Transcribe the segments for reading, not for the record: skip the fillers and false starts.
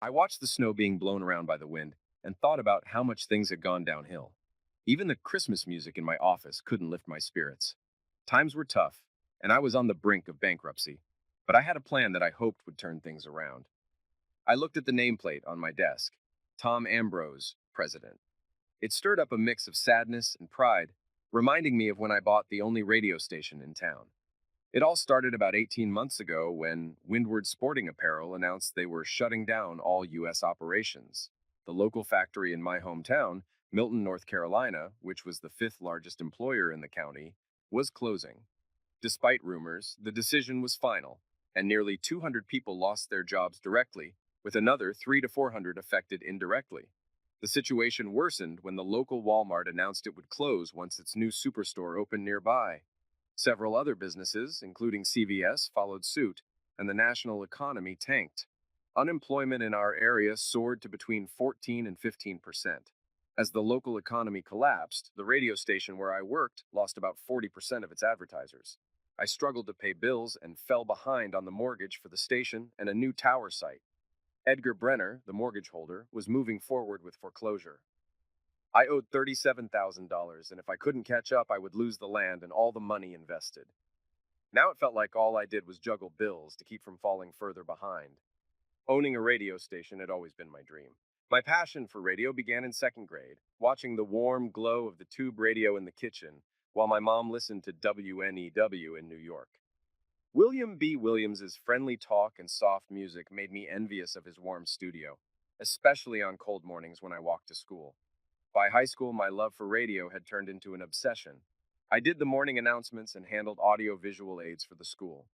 I watched the snow being blown around by the wind and thought about how much things had gone downhill. Even the Christmas music in my office couldn't lift my spirits. Times were tough, and I was on the brink of bankruptcy, but I had a plan that I hoped would turn things around. I looked at the nameplate on my desk: Tom Ambrose, President. It stirred up a mix of sadness and pride, reminding me of when I bought the only radio station in town. It all started about 18 months ago when Windward Sporting Apparel announced they were shutting down all U.S. operations. The local factory in my hometown, Milton, North Carolina, which was the fifth largest employer in the county, was closing. Despite rumors, the decision was final, and nearly 200 people lost their jobs directly, with another 3 to 400 affected indirectly. The situation worsened when the local Walmart announced it would close once its new superstore opened nearby. Several other businesses, including CVS, followed suit, and the national economy tanked. Unemployment in our area soared to between 14 and 15%. As the local economy collapsed, the radio station where I worked lost about 40% of its advertisers. I struggled to pay bills and fell behind on the mortgage for the station and a new tower site. Edgar Brenner, the mortgage holder, was moving forward with foreclosure. I owed $37,000, and if I couldn't catch up, I would lose the land and all the money invested. Now it felt like all I did was juggle bills to keep from falling further behind. Owning a radio station had always been my dream. My passion for radio began in second grade, watching the warm glow of the tube radio in the kitchen while my mom listened to WNEW in New York. William B. Williams's friendly talk and soft music made me envious of his warm studio, especially on cold mornings when I walked to school. By high school, my love for radio had turned into an obsession. I did the morning announcements and handled audio-visual aids for the school.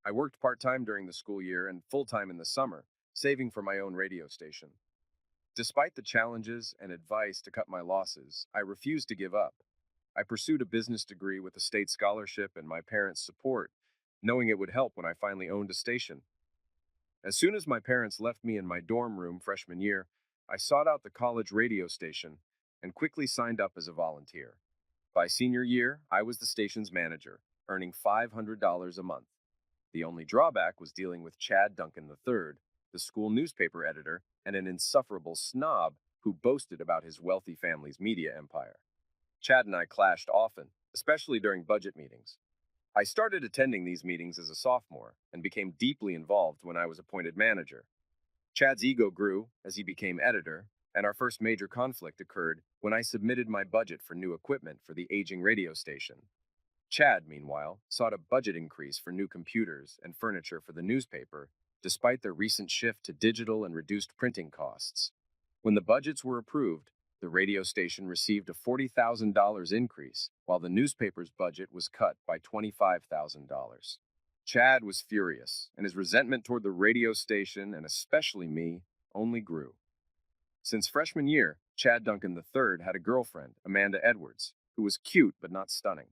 I worked part-time during the school year and full-time in the summer, saving for my own radio station. Despite the challenges and advice to cut my losses, I refused to give up. I pursued a business degree with a state scholarship and my parents' support, knowing it would help when I finally owned a station. As soon as my parents left me in my dorm room freshman year, I sought out the college radio station and quickly signed up as a volunteer. By senior year, I was the station's manager, earning $500 a month. The only drawback was dealing with Chad Duncan III, the school newspaper editor and an insufferable snob who boasted about his wealthy family's media empire. Chad and I clashed often, especially during budget meetings. I started attending these meetings as a sophomore and became deeply involved when I was appointed manager. Chad's ego grew as he became editor, and our first major conflict occurred when I submitted my budget for new equipment for the aging radio station. Chad, meanwhile, sought a budget increase for new computers and furniture for the newspaper, despite their recent shift to digital and reduced printing costs. When the budgets were approved, the radio station received a $40,000 increase, while the newspaper's budget was cut by $25,000. Chad was furious, and his resentment toward the radio station, and especially me, only grew. Since freshman year, Chad Duncan III had a girlfriend, Amanda Edwards, who was cute but not stunning.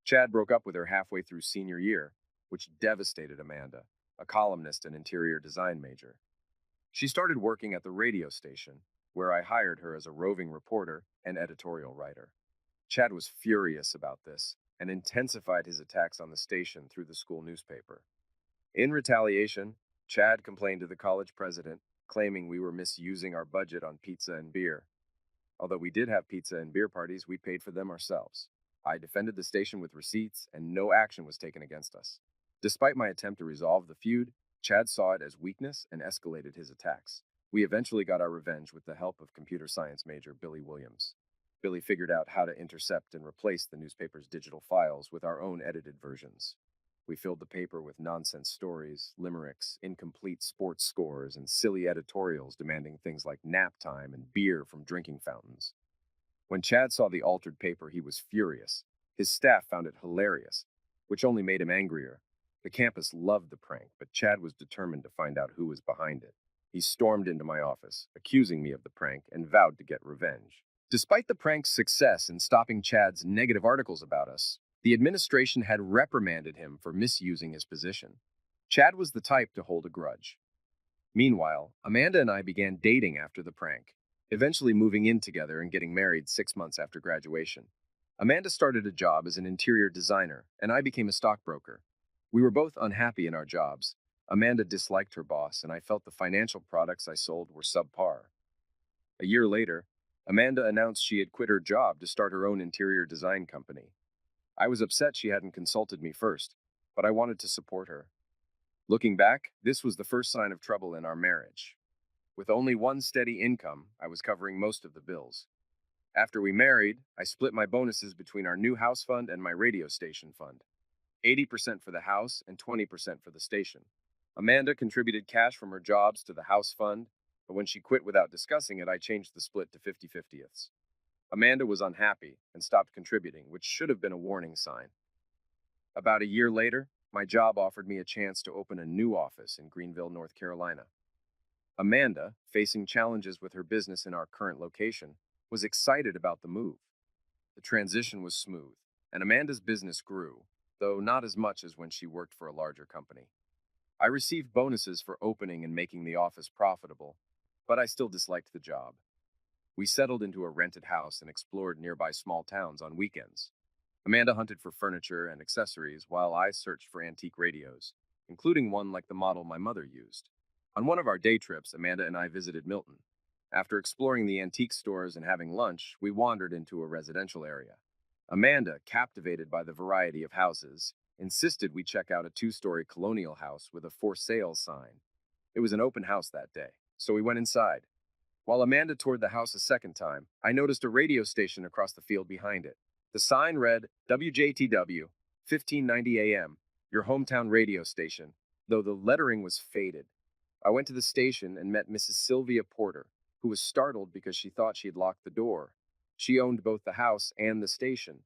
Chad broke up with her halfway through senior year, which devastated Amanda, a columnist and interior design major. She started working at the radio station, where I hired her as a roving reporter and editorial writer. Chad was furious about this and intensified his attacks on the station through the school newspaper. In retaliation, Chad complained to the college president, claiming we were misusing our budget on pizza and beer. Although we did have pizza and beer parties, we paid for them ourselves. I defended the station with receipts, and no action was taken against us. Despite my attempt to resolve the feud, Chad saw it as weakness and escalated his attacks. We eventually got our revenge with the help of computer science major Billy Williams. Billy figured out how to intercept and replace the newspaper's digital files with our own edited versions. We filled the paper with nonsense stories, limericks, incomplete sports scores, and silly editorials demanding things like nap time and beer from drinking fountains. When Chad saw the altered paper, he was furious. His staff found it hilarious, which only made him angrier. The campus loved the prank, but Chad was determined to find out who was behind it. He stormed into my office, accusing me of the prank, and vowed to get revenge. Despite the prank's success in stopping Chad's negative articles about us, the administration had reprimanded him for misusing his position. Chad was the type to hold a grudge. Meanwhile, Amanda and I began dating after the prank, eventually moving in together and getting married 6 months after graduation. Amanda started a job as an interior designer, and I became a stockbroker. We were both unhappy in our jobs, Amanda disliked her boss, and I felt the financial products I sold were subpar. A year later, Amanda announced she had quit her job to start her own interior design company. I was upset she hadn't consulted me first, but I wanted to support her. Looking back, this was the first sign of trouble in our marriage. With only one steady income, I was covering most of the bills. After we married, I split my bonuses between our new house fund and my radio station fund, 80% for the house and 20% for the station. Amanda contributed cash from her jobs to the house fund, but when she quit without discussing it, I changed the split to 50/50ths. Amanda was unhappy and stopped contributing, which should have been a warning sign. About a year later, my job offered me a chance to open a new office in Greenville, North Carolina. Amanda, facing challenges with her business in our current location, was excited about the move. The transition was smooth, and Amanda's business grew, though not as much as when she worked for a larger company. I received bonuses for opening and making the office profitable, but I still disliked the job. We settled into a rented house and explored nearby small towns on weekends. Amanda hunted for furniture and accessories while I searched for antique radios, including one like the model my mother used. On one of our day trips, Amanda and I visited Milton. After exploring the antique stores and having lunch, we wandered into a residential area. Amanda, captivated by the variety of houses, insisted we check out a two-story colonial house with a for sale sign. It was an open house that day, so we went inside. While Amanda toured the house a second time, I noticed a radio station across the field behind it. The sign read WJTW, 1590 AM, your hometown radio station, though the lettering was faded. I went to the station and met Mrs. Sylvia Porter, who was startled because she thought she had locked the door. She owned both the house and the station.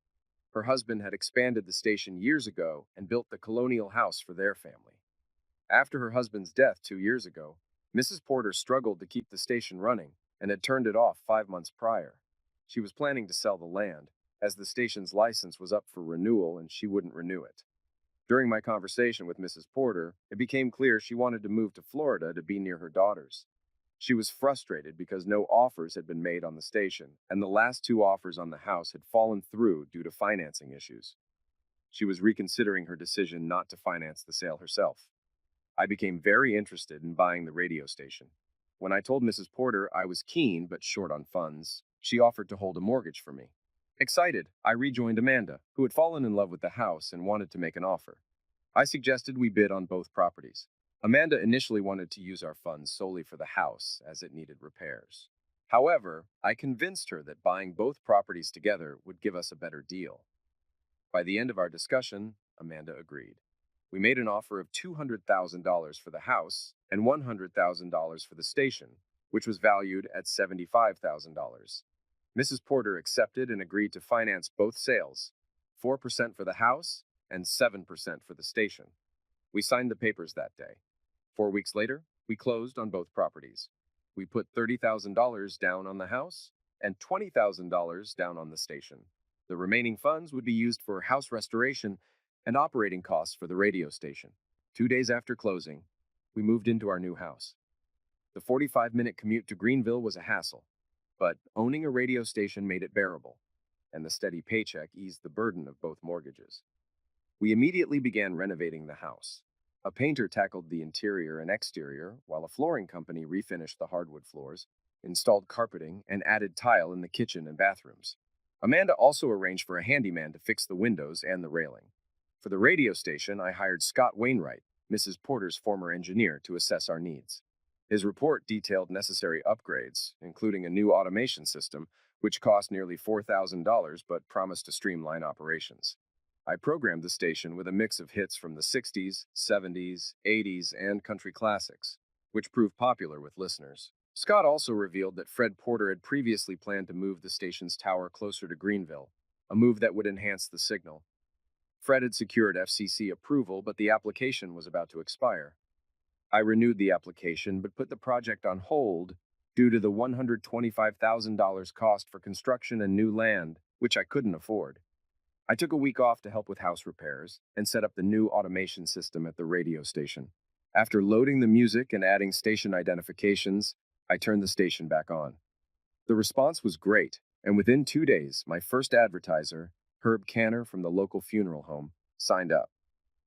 Her husband had expanded the station years ago and built the colonial house for their family. After her husband's death 2 years ago, Mrs. Porter struggled to keep the station running and had turned it off 5 months prior. She was planning to sell the land, as the station's license was up for renewal and she wouldn't renew it. During my conversation with Mrs. Porter, it became clear she wanted to move to Florida to be near her daughters. She was frustrated because no offers had been made on the station, and the last two offers on the house had fallen through due to financing issues. She was reconsidering her decision not to finance the sale herself. I became very interested in buying the radio station. When I told Mrs. Porter I was keen but short on funds, she offered to hold a mortgage for me. Excited, I rejoined Amanda, who had fallen in love with the house and wanted to make an offer. I suggested we bid on both properties. Amanda initially wanted to use our funds solely for the house, as it needed repairs. However, I convinced her that buying both properties together would give us a better deal. By the end of our discussion, Amanda agreed. We made an offer of $200,000 for the house and $100,000 for the station, which was valued at $75,000. Mrs. Porter accepted and agreed to finance both sales, 4% for the house and 7% for the station. We signed the papers that day. 4 weeks later, we closed on both properties. We put $30,000 down on the house and $20,000 down on the station. The remaining funds would be used for house restoration and operating costs for the radio station. 2 days after closing, we moved into our new house. The 45-minute commute to Greenville was a hassle, but owning a radio station made it bearable, and the steady paycheck eased the burden of both mortgages. We immediately began renovating the house. A painter tackled the interior and exterior, while a flooring company refinished the hardwood floors, installed carpeting, and added tile in the kitchen and bathrooms. Amanda also arranged for a handyman to fix the windows and the railing. For the radio station, I hired Scott Wainwright, Mrs. Porter's former engineer, to assess our needs. His report detailed necessary upgrades, including a new automation system, which cost nearly $4,000 but promised to streamline operations. I programmed the station with a mix of hits from the 60s, 70s, 80s, and country classics, which proved popular with listeners. Scott also revealed that Fred Porter had previously planned to move the station's tower closer to Greenville, a move that would enhance the signal. Fred had secured FCC approval, but the application was about to expire. I renewed the application, but put the project on hold due to the $125,000 cost for construction and new land, which I couldn't afford. I took a week off to help with house repairs and set up the new automation system at the radio station. After loading the music and adding station identifications, I turned the station back on. The response was great, and within 2 days, my first advertiser, Herb Canner from the local funeral home, signed up.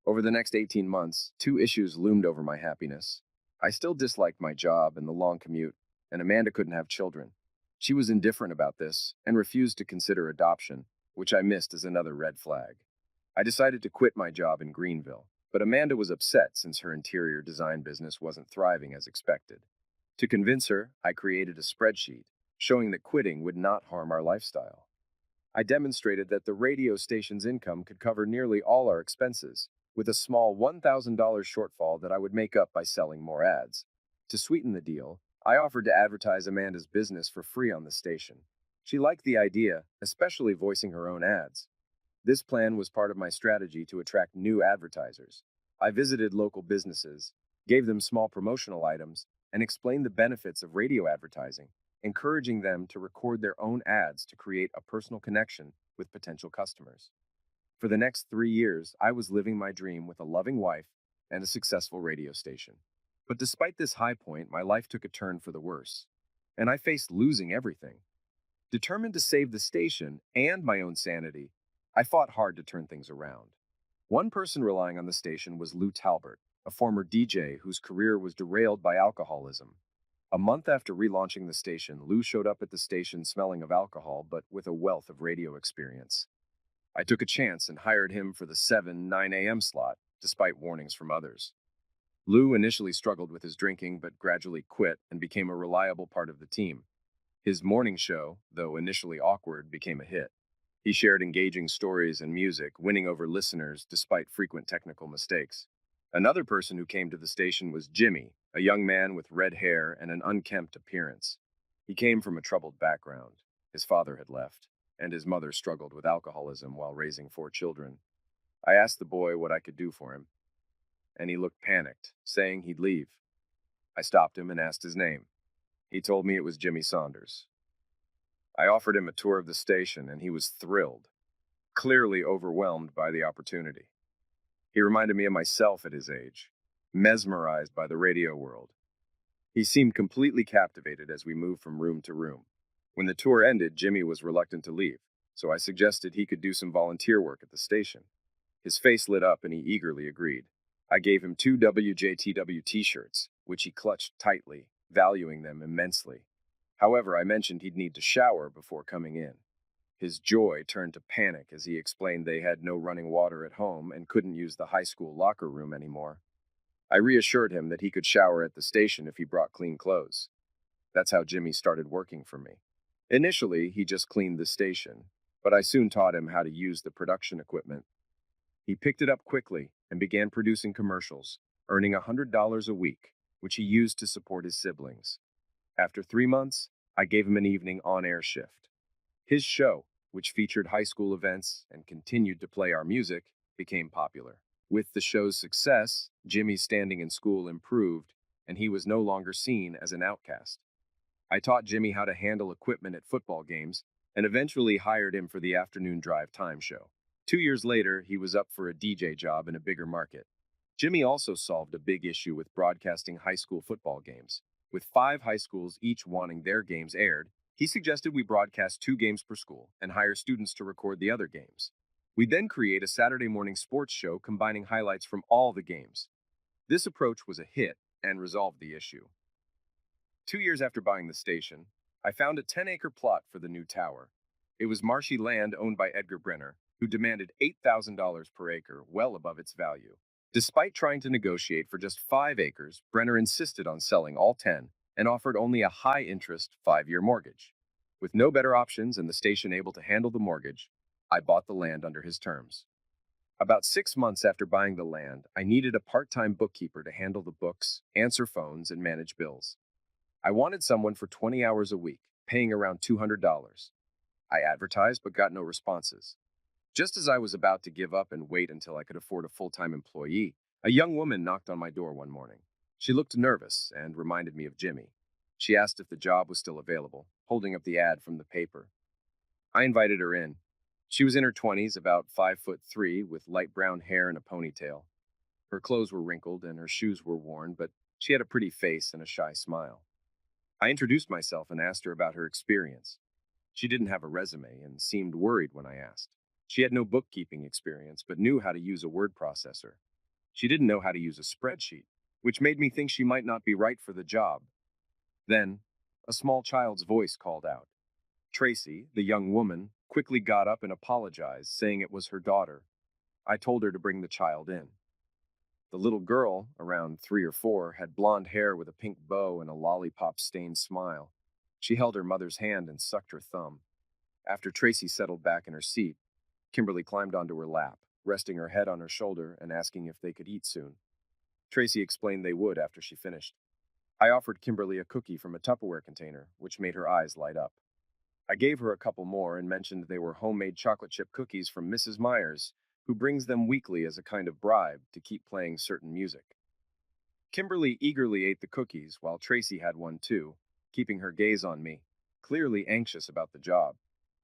Over the next 18 months, two issues loomed over my happiness. I still disliked my job and the long commute, and Amanda couldn't have children. She was indifferent about this and refused to consider adoption, which I missed as another red flag. I decided to quit my job in Greenville, but Amanda was upset since her interior design business wasn't thriving as expected. To convince her, I created a spreadsheet showing that quitting would not harm our lifestyle. I demonstrated that the radio station's income could cover nearly all our expenses, with a small $1,000 shortfall that I would make up by selling more ads. To sweeten the deal, I offered to advertise Amanda's business for free on the station. She liked the idea, especially voicing her own ads. This plan was part of my strategy to attract new advertisers. I visited local businesses, gave them small promotional items, and explained the benefits of radio advertising, encouraging them to record their own ads to create a personal connection with potential customers. For the next 3 years, I was living my dream with a loving wife and a successful radio station. But despite this high point, my life took a turn for the worse, and I faced losing everything. Determined to save the station and my own sanity, I fought hard to turn things around. One person relying on the station was Lou Talbert, a former DJ whose career was derailed by alcoholism. A month after relaunching the station, Lou showed up at the station smelling of alcohol but with a wealth of radio experience. I took a chance and hired him for the 7-9 a.m. slot, despite warnings from others. Lou initially struggled with his drinking but gradually quit and became a reliable part of the team. His morning show, though initially awkward, became a hit. He shared engaging stories and music, winning over listeners despite frequent technical mistakes. Another person who came to the station was Jimmy, a young man with red hair and an unkempt appearance. He came from a troubled background. His father had left, and his mother struggled with alcoholism while raising 4 children. I asked the boy what I could do for him, and he looked panicked, saying he'd leave. I stopped him and asked his name. He told me it was Jimmy Saunders. I offered him a tour of the station, and he was thrilled, clearly overwhelmed by the opportunity. He reminded me of myself at his age, mesmerized by the radio world. He seemed completely captivated as we moved from room to room. When the tour ended, Jimmy was reluctant to leave, so I suggested he could do some volunteer work at the station. His face lit up and he eagerly agreed. I gave him 2 WJTW t-shirts, which he clutched tightly, valuing them immensely. However, I mentioned he'd need to shower before coming in. His joy turned to panic as he explained they had no running water at home and couldn't use the high school locker room anymore. I reassured him that he could shower at the station if he brought clean clothes. That's how Jimmy started working for me. Initially, he just cleaned the station, but I soon taught him how to use the production equipment. He picked it up quickly and began producing commercials, earning $100 a week, which he used to support his siblings. After 3 months, I gave him an evening on-air shift. His show, which featured high school events and continued to play our music, became popular. With the show's success, Jimmy's standing in school improved, and he was no longer seen as an outcast. I taught Jimmy how to handle equipment at football games and eventually hired him for the afternoon drive time show. 2 years later, he was up for a DJ job in a bigger market. Jimmy also solved a big issue with broadcasting high school football games. With 5 high schools each wanting their games aired, he suggested we broadcast 2 games per school and hire students to record the other games. We then create a Saturday morning sports show combining highlights from all the games. This approach was a hit and resolved the issue. 2 years after buying the station, I found a 10-acre plot for the new tower. It was marshy land owned by Edgar Brenner, who demanded $8,000 per acre, well above its value. Despite trying to negotiate for just 5 acres, Brenner insisted on selling all 10 and offered only a high-interest 5-year mortgage. With no better options and the station able to handle the mortgage, I bought the land under his terms. About 6 months after buying the land, I needed a part-time bookkeeper to handle the books, answer phones, and manage bills. I wanted someone for 20 hours a week, paying around $200. I advertised but got no responses. Just as I was about to give up and wait until I could afford a full-time employee, a young woman knocked on my door one morning. She looked nervous and reminded me of Jimmy. She asked if the job was still available, holding up the ad from the paper. I invited her in. She was in her 20s, about 5'3", with light brown hair and a ponytail. Her clothes were wrinkled and her shoes were worn, but she had a pretty face and a shy smile. I introduced myself and asked her about her experience. She didn't have a resume and seemed worried when I asked. She had no bookkeeping experience, but knew how to use a word processor. She didn't know how to use a spreadsheet, which made me think she might not be right for the job. Then, a small child's voice called out. Tracy, the young woman, quickly got up and apologized, saying it was her daughter. I told her to bring the child in. The little girl, around 3 or 4, had blonde hair with a pink bow and a lollipop-stained smile. She held her mother's hand and sucked her thumb. After Tracy settled back in her seat, Kimberly climbed onto her lap, resting her head on her shoulder and asking if they could eat soon. Tracy explained they would after she finished. I offered Kimberly a cookie from a Tupperware container, which made her eyes light up. I gave her a couple more and mentioned they were homemade chocolate chip cookies from Mrs. Myers, who brings them weekly as a kind of bribe to keep playing certain music. Kimberly eagerly ate the cookies while Tracy had one too, keeping her gaze on me, clearly anxious about the job.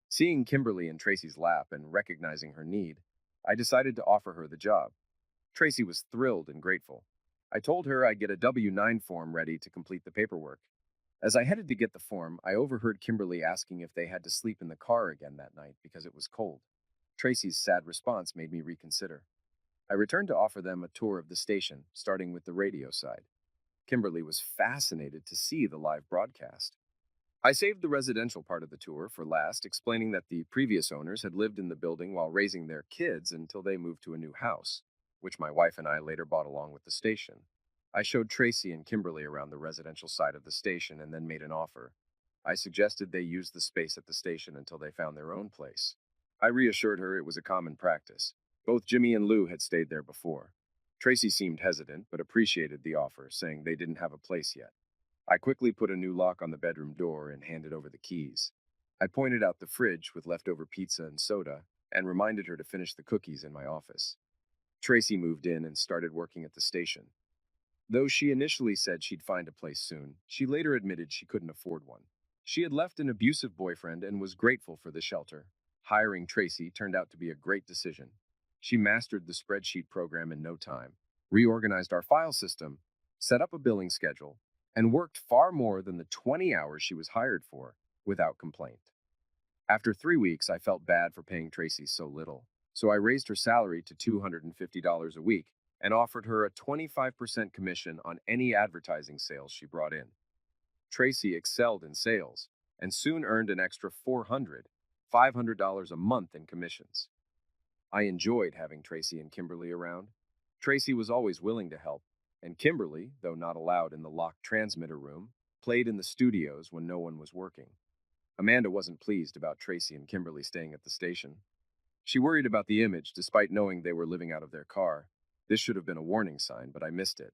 Seeing Kimberly in Tracy's lap and recognizing her need, I decided to offer her the job. Tracy was thrilled and grateful. I told her I'd get a W-9 form ready to complete the paperwork. As I headed to get the form, I overheard Kimberly asking if they had to sleep in the car again that night because it was cold. Tracy's sad response made me reconsider. I returned to offer them a tour of the station, starting with the radio side. Kimberly was fascinated to see the live broadcast. I saved the residential part of the tour for last, explaining that the previous owners had lived in the building while raising their kids until they moved to a new house, which my wife and I later bought along with the station. I showed Tracy and Kimberly around the residential side of the station and then made an offer. I suggested they use the space at the station until they found their own place. I reassured her it was a common practice. Both Jimmy and Lou had stayed there before. Tracy seemed hesitant, but appreciated the offer, saying they didn't have a place yet. I quickly put a new lock on the bedroom door and handed over the keys. I pointed out the fridge with leftover pizza and soda and reminded her to finish the cookies in my office. Tracy moved in and started working at the station. Though she initially said she'd find a place soon, she later admitted she couldn't afford one. She had left an abusive boyfriend and was grateful for the shelter. Hiring Tracy turned out to be a great decision. She mastered the spreadsheet program in no time, reorganized our file system, set up a billing schedule, and worked far more than the 20 hours she was hired for without complaint. After 3 weeks, I felt bad for paying Tracy so little, so I raised her salary to $250 a week and offered her a 25% commission on any advertising sales she brought in. Tracy excelled in sales and soon earned an extra $500 a month in commissions. I enjoyed having Tracy and Kimberly around. Tracy was always willing to help, and Kimberly, though not allowed in the locked transmitter room, played in the studios when no one was working. Amanda wasn't pleased about Tracy and Kimberly staying at the station. She worried about the image despite knowing they were living out of their car. This should have been a warning sign, but I missed it.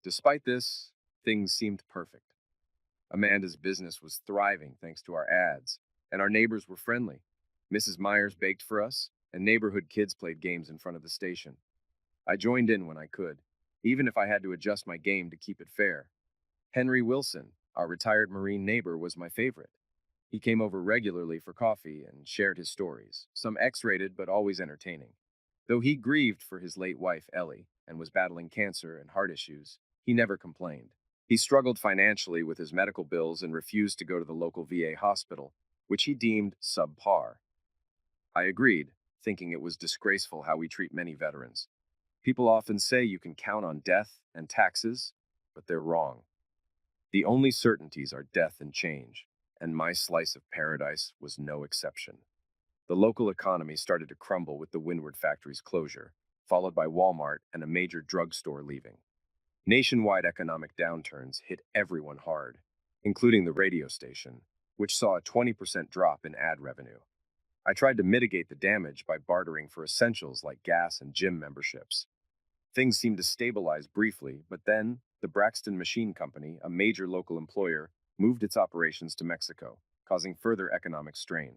Despite this, things seemed perfect. Amanda's business was thriving thanks to our ads, and our neighbors were friendly. Mrs. Myers baked for us, and neighborhood kids played games in front of the station. I joined in when I could, even if I had to adjust my game to keep it fair. Henry Wilson, our retired Marine neighbor, was my favorite. He came over regularly for coffee and shared his stories, some X-rated but always entertaining. Though he grieved for his late wife, Ellie, and was battling cancer and heart issues, he never complained. He struggled financially with his medical bills and refused to go to the local VA hospital, which he deemed subpar. I agreed, thinking it was disgraceful how we treat many veterans. People often say you can count on death and taxes, but they're wrong. The only certainties are death and change, and my slice of paradise was no exception. The local economy started to crumble with the Windward factory's closure, followed by Walmart and a major drugstore leaving. Nationwide economic downturns hit everyone hard, including the radio station, which saw a 20% drop in ad revenue. I tried to mitigate the damage by bartering for essentials like gas and gym memberships. Things seemed to stabilize briefly, but then the Braxton Machine Company, a major local employer, moved its operations to Mexico, causing further economic strain.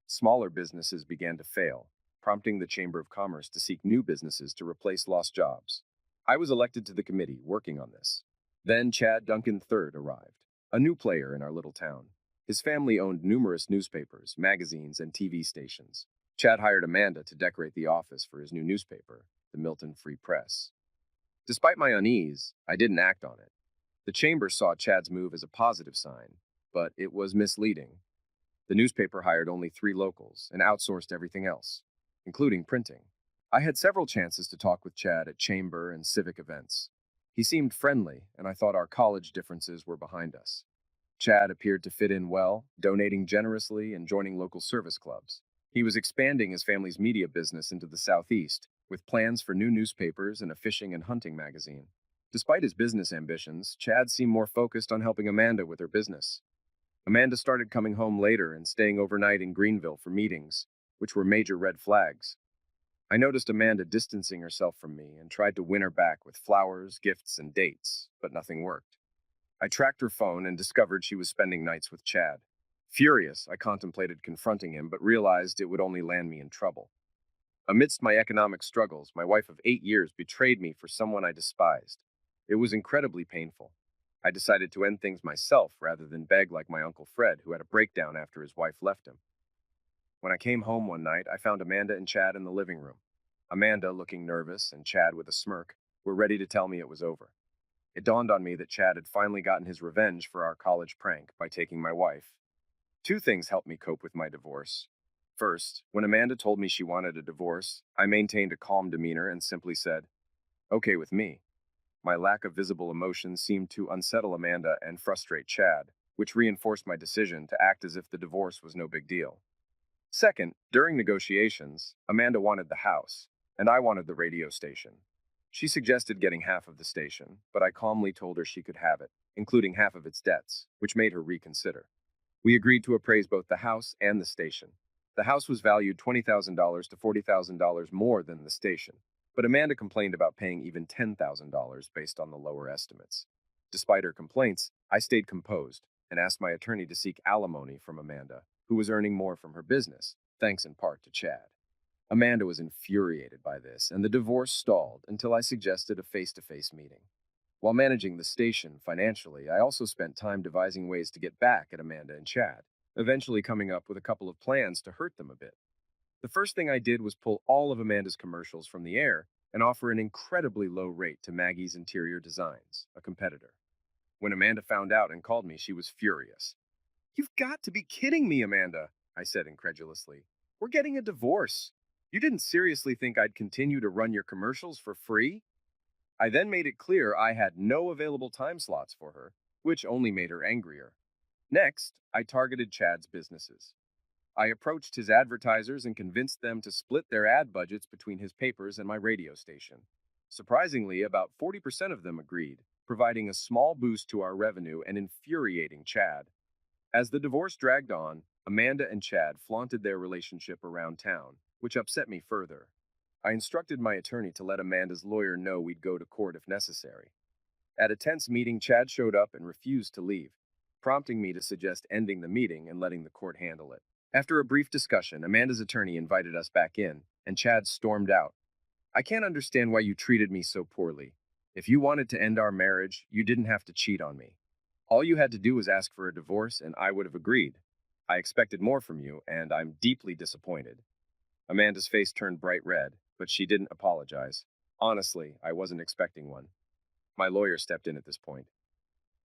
Smaller businesses began to fail, prompting the Chamber of Commerce to seek new businesses to replace lost jobs. I was elected to the committee working on this. Then Chad Duncan III arrived, a new player in our little town. His family owned numerous newspapers, magazines, and TV stations. Chad hired Amanda to decorate the office for his new newspaper, the Milton Free Press. Despite my unease, I didn't act on it. The chamber saw Chad's move as a positive sign, but it was misleading. The newspaper hired only 3 locals and outsourced everything else, including printing. I had several chances to talk with Chad at chamber and civic events. He seemed friendly, and I thought our college differences were behind us. Chad appeared to fit in well, donating generously and joining local service clubs. He was expanding his family's media business into the Southeast, with plans for new newspapers and a fishing and hunting magazine. Despite his business ambitions, Chad seemed more focused on helping Amanda with her business. Amanda started coming home later and staying overnight in Greenville for meetings, which were major red flags. I noticed Amanda distancing herself from me and tried to win her back with flowers, gifts, and dates, but nothing worked. I tracked her phone and discovered she was spending nights with Chad. Furious, I contemplated confronting him, but realized it would only land me in trouble. Amidst my economic struggles, my wife of 8 years betrayed me for someone I despised. It was incredibly painful. I decided to end things myself rather than beg like my Uncle Fred, who had a breakdown after his wife left him. When I came home one night, I found Amanda and Chad in the living room. Amanda, looking nervous, and Chad with a smirk, were ready to tell me it was over. It dawned on me that Chad had finally gotten his revenge for our college prank by taking my wife. Two things helped me cope with my divorce. First, when Amanda told me she wanted a divorce, I maintained a calm demeanor and simply said, "Okay with me." My lack of visible emotion seemed to unsettle Amanda and frustrate Chad, which reinforced my decision to act as if the divorce was no big deal. Second, during negotiations, Amanda wanted the house, and I wanted the radio station. She suggested getting half of the station, but I calmly told her she could have it, including half of its debts, which made her reconsider. We agreed to appraise both the house and the station. The house was valued $20,000 to $40,000 more than the station, but Amanda complained about paying even $10,000 based on the lower estimates. Despite her complaints, I stayed composed and asked my attorney to seek alimony from Amanda, who was earning more from her business, thanks in part to Chad. Amanda was infuriated by this, and the divorce stalled until I suggested a face-to-face meeting. While managing the station financially, I also spent time devising ways to get back at Amanda and Chad, eventually coming up with a couple of plans to hurt them a bit. The first thing I did was pull all of Amanda's commercials from the air and offer an incredibly low rate to Maggie's Interior Designs, a competitor. When Amanda found out and called me, she was furious. "You've got to be kidding me, Amanda," I said incredulously. "We're getting a divorce. You didn't seriously think I'd continue to run your commercials for free?" I then made it clear I had no available time slots for her, which only made her angrier. Next, I targeted Chad's businesses. I approached his advertisers and convinced them to split their ad budgets between his papers and my radio station. Surprisingly, about 40% of them agreed, providing a small boost to our revenue and infuriating Chad. As the divorce dragged on, Amanda and Chad flaunted their relationship around town, which upset me further. I instructed my attorney to let Amanda's lawyer know we'd go to court if necessary. At a tense meeting, Chad showed up and refused to leave, prompting me to suggest ending the meeting and letting the court handle it. After a brief discussion, Amanda's attorney invited us back in, and Chad stormed out. "I can't understand why you treated me so poorly. If you wanted to end our marriage, you didn't have to cheat on me. All you had to do was ask for a divorce, and I would have agreed. I expected more from you, and I'm deeply disappointed." Amanda's face turned bright red, but she didn't apologize. Honestly, I wasn't expecting one. My lawyer stepped in at this point.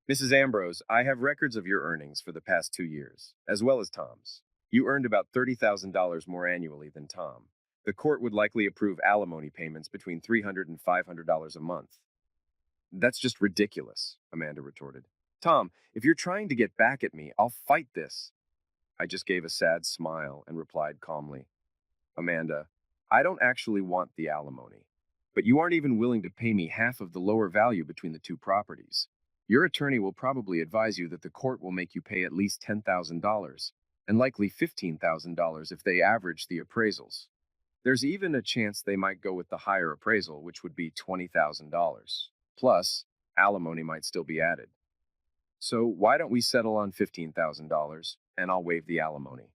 "Mrs. Ambrose, I have records of your earnings for the past 2 years, as well as Tom's. You earned about $30,000 more annually than Tom. The court would likely approve alimony payments between $300 and $500 a month." "That's just ridiculous," Amanda retorted. "Tom, if you're trying to get back at me, I'll fight this." I just gave a sad smile and replied calmly, "Amanda, I don't actually want the alimony, but you aren't even willing to pay me half of the lower value between the two properties. Your attorney will probably advise you that the court will make you pay at least $10,000, and likely $15,000 if they average the appraisals. There's even a chance they might go with the higher appraisal, which would be $20,000. Plus, alimony might still be added. So why don't we settle on $15,000, and I'll waive the alimony?"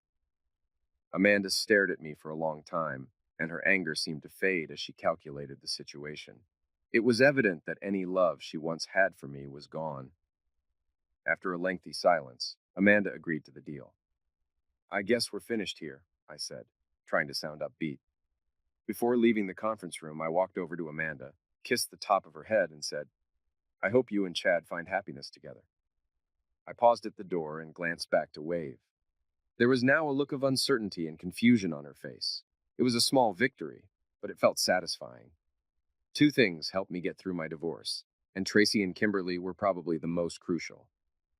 Amanda stared at me for a long time, and her anger seemed to fade as she calculated the situation. It was evident that any love she once had for me was gone. After a lengthy silence, Amanda agreed to the deal. "I guess we're finished here," I said, trying to sound upbeat. Before leaving the conference room, I walked over to Amanda, kissed the top of her head, and said, "I hope you and Chad find happiness together." I paused at the door and glanced back to Wave. There was now a look of uncertainty and confusion on her face. It was a small victory, but it felt satisfying. Two things helped me get through my divorce, and Tracy and Kimberly were probably the most crucial.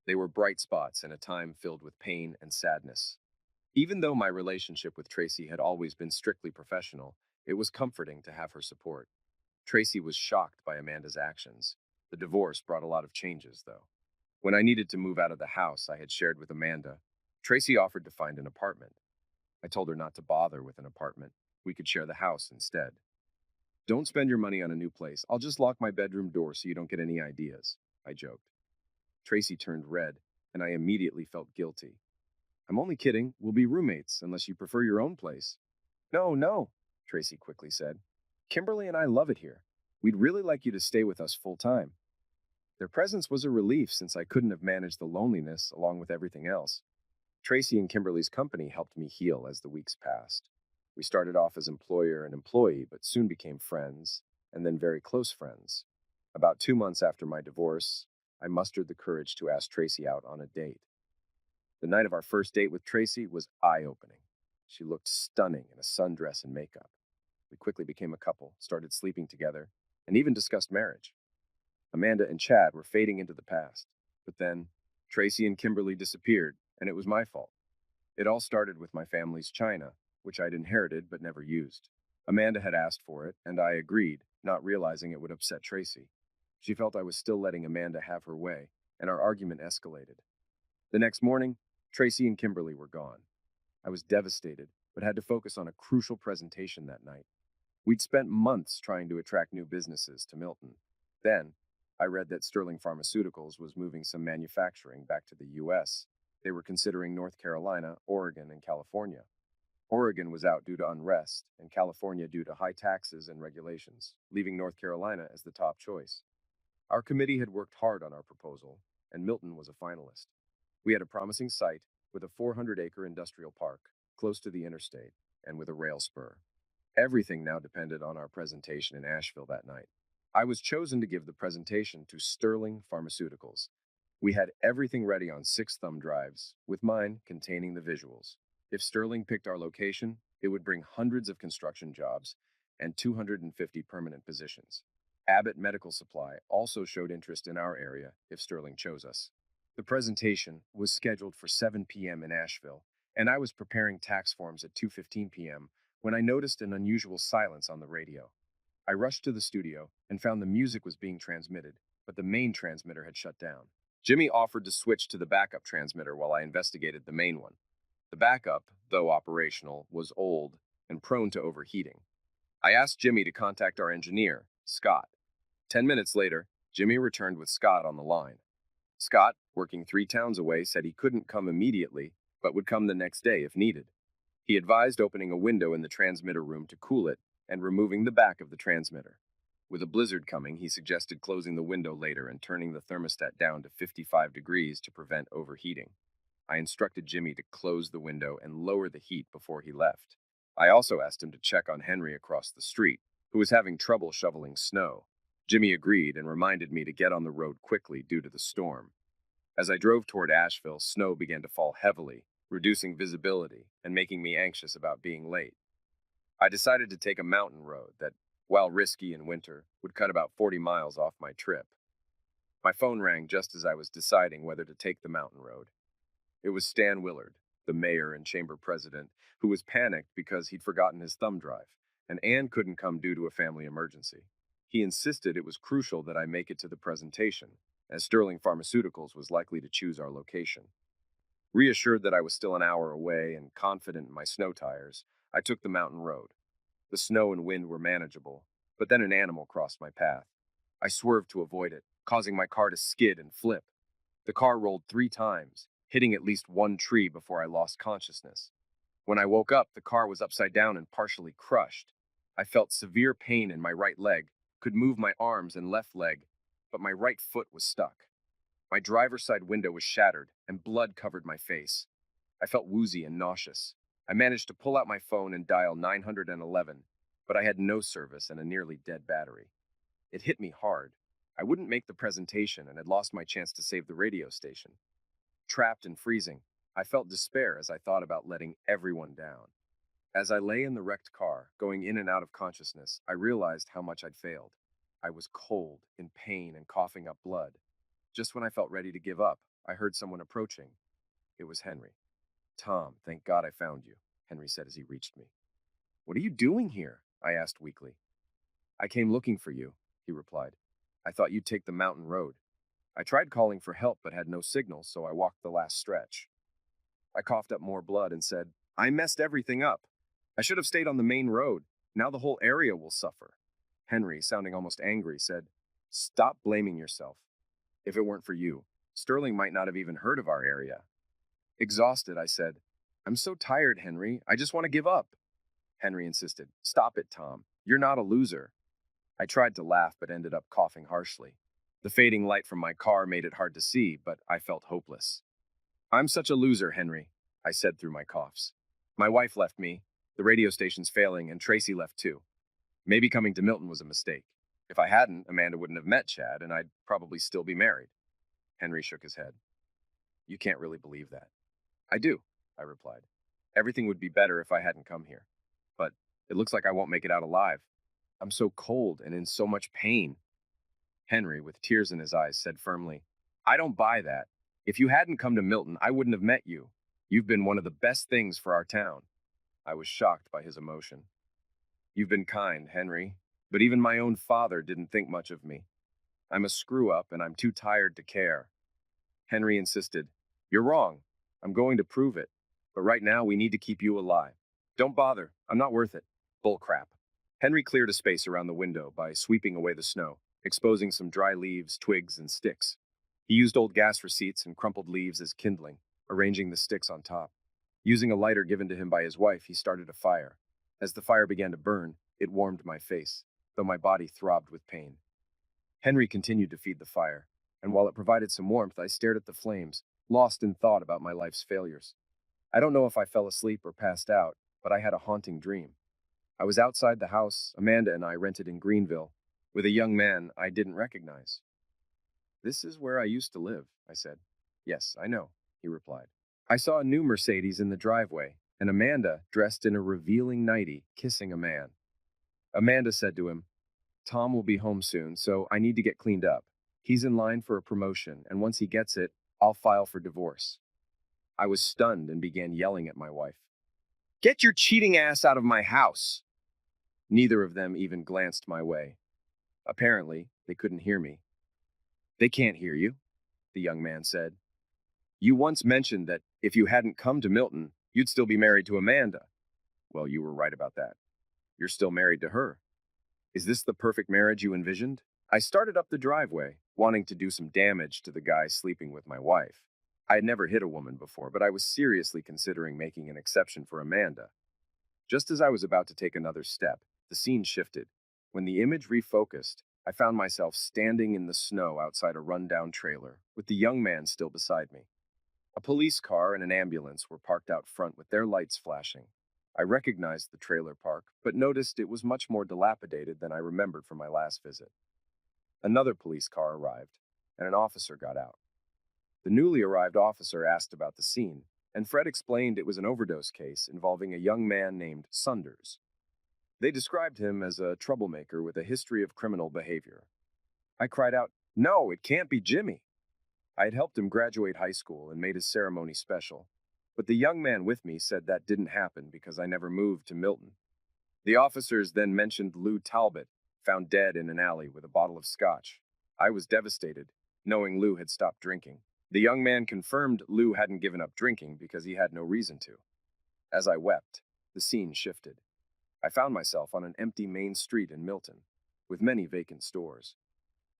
They were bright spots in a time filled with pain and sadness. Even though my relationship with Tracy had always been strictly professional, it was comforting to have her support. Tracy was shocked by Amanda's actions. The divorce brought a lot of changes, though. When I needed to move out of the house I had shared with Amanda, Tracy offered to find an apartment. I told her not to bother with an apartment. We could share the house instead. Don't spend your money on a new place. I'll just lock my bedroom door so you don't get any ideas, I joked. Tracy turned red, and I immediately felt guilty. I'm only kidding. We'll be roommates unless you prefer your own place. No, no, Tracy quickly said. Kimberly and I love it here. We'd really like you to stay with us full time. Their presence was a relief since I couldn't have managed the loneliness along with everything else. Tracy and Kimberly's company helped me heal as the weeks passed. We started off as employer and employee, but soon became friends, and then very close friends. About 2 months after my divorce, I mustered the courage to ask Tracy out on a date. The night of our first date with Tracy was eye-opening. She looked stunning in a sundress and makeup. We quickly became a couple, started sleeping together, and even discussed marriage. Amanda and Chad were fading into the past. But then, Tracy and Kimberly disappeared, and it was my fault. It all started with my family's china, which I'd inherited but never used. Amanda had asked for it, and I agreed, not realizing it would upset Tracy. She felt I was still letting Amanda have her way, and our argument escalated. The next morning, Tracy and Kimberly were gone. I was devastated, but had to focus on a crucial presentation that night. We'd spent months trying to attract new businesses to Milton. Then, I read that Sterling Pharmaceuticals was moving some manufacturing back to the US. They were considering North Carolina, Oregon, and California. Oregon was out due to unrest, and California due to high taxes and regulations, leaving North Carolina as the top choice. Our committee had worked hard on our proposal, and Milton was a finalist. We had a promising site with a 400-acre industrial park, close to the interstate, and with a rail spur. Everything now depended on our presentation in Asheville that night. I was chosen to give the presentation to Sterling Pharmaceuticals. We had everything ready on 6 thumb drives, with mine containing the visuals. If Sterling picked our location, it would bring hundreds of construction jobs and 250 permanent positions. Abbott Medical Supply also showed interest in our area if Sterling chose us. The presentation was scheduled for 7 p.m. in Asheville, and I was preparing tax forms at 2:15 p.m. when I noticed an unusual silence on the radio. I rushed to the studio and found the music was being transmitted, but the main transmitter had shut down. Jimmy offered to switch to the backup transmitter while I investigated the main one. The backup, though operational, was old and prone to overheating. I asked Jimmy to contact our engineer, Scott. 10 minutes later, Jimmy returned with Scott on the line. Scott, working 3 towns away, said he couldn't come immediately, but would come the next day if needed. He advised opening a window in the transmitter room to cool it and removing the back of the transmitter. With a blizzard coming, he suggested closing the window later and turning the thermostat down to 55 degrees to prevent overheating. I instructed Jimmy to close the window and lower the heat before he left. I also asked him to check on Henry across the street, who was having trouble shoveling snow. Jimmy agreed and reminded me to get on the road quickly due to the storm. As I drove toward Asheville, snow began to fall heavily, reducing visibility and making me anxious about being late. I decided to take a mountain road that, while risky in winter, would cut about 40 miles off my trip. My phone rang just as I was deciding whether to take the mountain road. It was Stan Willard, the mayor and chamber president, who was panicked because he'd forgotten his thumb drive, and Anne couldn't come due to a family emergency. He insisted it was crucial that I make it to the presentation, as Sterling Pharmaceuticals was likely to choose our location. Reassured that I was still an hour away and confident in my snow tires, I took the mountain road. The snow and wind were manageable, but then an animal crossed my path. I swerved to avoid it, causing my car to skid and flip. The car rolled 3 times, hitting at least one tree before I lost consciousness. When I woke up, the car was upside down and partially crushed. I felt severe pain in my right leg, could move my arms and left leg, but my right foot was stuck. My driver's side window was shattered, and blood covered my face. I felt woozy and nauseous. I managed to pull out my phone and dial 911, but I had no service and a nearly dead battery. It hit me hard. I wouldn't make the presentation and had lost my chance to save the radio station. Trapped and freezing, I felt despair as I thought about letting everyone down. As I lay in the wrecked car, going in and out of consciousness, I realized how much I'd failed. I was cold, in pain, and coughing up blood. Just when I felt ready to give up, I heard someone approaching. It was Henry. Tom, thank God I found you, Henry said as he reached me. What are you doing here? I asked weakly. I came looking for you, he replied. I thought you'd take the mountain road. I tried calling for help but had no signal, so I walked the last stretch. I coughed up more blood and said, I messed everything up. I should have stayed on the main road. Now the whole area will suffer. Henry, sounding almost angry, said, Stop blaming yourself. If it weren't for you, Sterling might not have even heard of our area. Exhausted, I said, I'm so tired, Henry. I just want to give up. Henry insisted, Stop it, Tom. You're not a loser. I tried to laugh but ended up coughing harshly. The fading light from my car made it hard to see, but I felt hopeless. I'm such a loser, Henry, I said through my coughs. My wife left me, the radio station's failing, and Tracy left too. Maybe coming to Milton was a mistake. If I hadn't, Amanda wouldn't have met Chad, and I'd probably still be married. Henry shook his head. You can't really believe that. I do, I replied. Everything would be better if I hadn't come here. But it looks like I won't make it out alive. I'm so cold and in so much pain. Henry, with tears in his eyes, said firmly, I don't buy that. If you hadn't come to Milton, I wouldn't have met you. You've been one of the best things for our town. I was shocked by his emotion. You've been kind, Henry, but even my own father didn't think much of me. I'm a screw-up and I'm too tired to care. Henry insisted, You're wrong. I'm going to prove it. But right now we need to keep you alive. Don't bother. I'm not worth it. Bull crap. Henry cleared a space around the window by sweeping away the snow, exposing some dry leaves, twigs, and sticks. He used old gas receipts and crumpled leaves as kindling, arranging the sticks on top. Using a lighter given to him by his wife, he started a fire. As the fire began to burn, it warmed my face, though my body throbbed with pain. Henry continued to feed the fire, and while it provided some warmth, I stared at the flames, lost in thought about my life's failures. I don't know if I fell asleep or passed out, but I had a haunting dream. I was outside the house Amanda and I rented in Greenville, with a young man I didn't recognize. This is where I used to live, I said. Yes, I know, he replied. I saw a new Mercedes in the driveway, and Amanda, dressed in a revealing nightie, kissing a man. Amanda said to him, Tom will be home soon, so I need to get cleaned up. He's in line for a promotion, and once he gets it, I'll file for divorce. I was stunned and began yelling at my wife. Get your cheating ass out of my house! Neither of them even glanced my way. Apparently, they couldn't hear me. They can't hear you, the young man said. You once mentioned that if you hadn't come to Milton, you'd still be married to Amanda. Well, you were right about that. You're still married to her. Is this the perfect marriage you envisioned? I started up the driveway, wanting to do some damage to the guy sleeping with my wife. I had never hit a woman before, but I was seriously considering making an exception for Amanda. Just as I was about to take another step, the scene shifted. When the image refocused, I found myself standing in the snow outside a rundown trailer, with the young man still beside me. A police car and an ambulance were parked out front with their lights flashing. I recognized the trailer park, but noticed it was much more dilapidated than I remembered from my last visit. Another police car arrived, and an officer got out. The newly arrived officer asked about the scene, and Fred explained it was an overdose case involving a young man named Sunders. They described him as a troublemaker with a history of criminal behavior. I cried out, No, it can't be Jimmy. I had helped him graduate high school and made his ceremony special, but the young man with me said that didn't happen because I never moved to Milton. The officers then mentioned Lou Talbot, found dead in an alley with a bottle of scotch. I was devastated, knowing Lou had stopped drinking. The young man confirmed Lou hadn't given up drinking because he had no reason to. As I wept, the scene shifted. I found myself on an empty main street in Milton, with many vacant stores.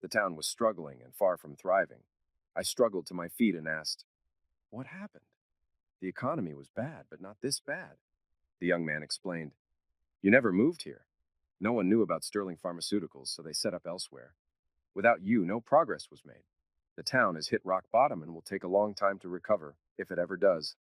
The town was struggling and far from thriving. I struggled to my feet and asked, What happened? The economy was bad, but not this bad. The young man explained, You never moved here. No one knew about Sterling Pharmaceuticals, so they set up elsewhere. Without you, no progress was made. The town has hit rock bottom and will take a long time to recover, if it ever does.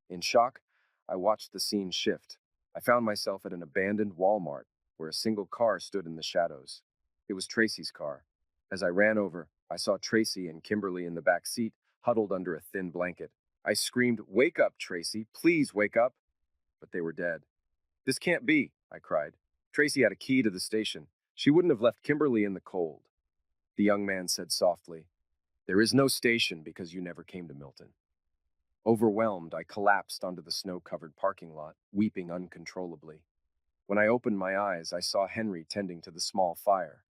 In shock, I watched the scene shift. I found myself at an abandoned Walmart, where a single car stood in the shadows. It was Tracy's car. As I ran over, I saw Tracy and Kimberly in the back seat, huddled under a thin blanket. I screamed, Wake up, Tracy, please wake up. But they were dead. This can't be, I cried. Tracy had a key to the station. She wouldn't have left Kimberly in the cold. The young man said softly, "There is no station because you never came to Milton." Overwhelmed, I collapsed onto the snow-covered parking lot, weeping uncontrollably. When I opened my eyes, I saw Henry tending to the small fire.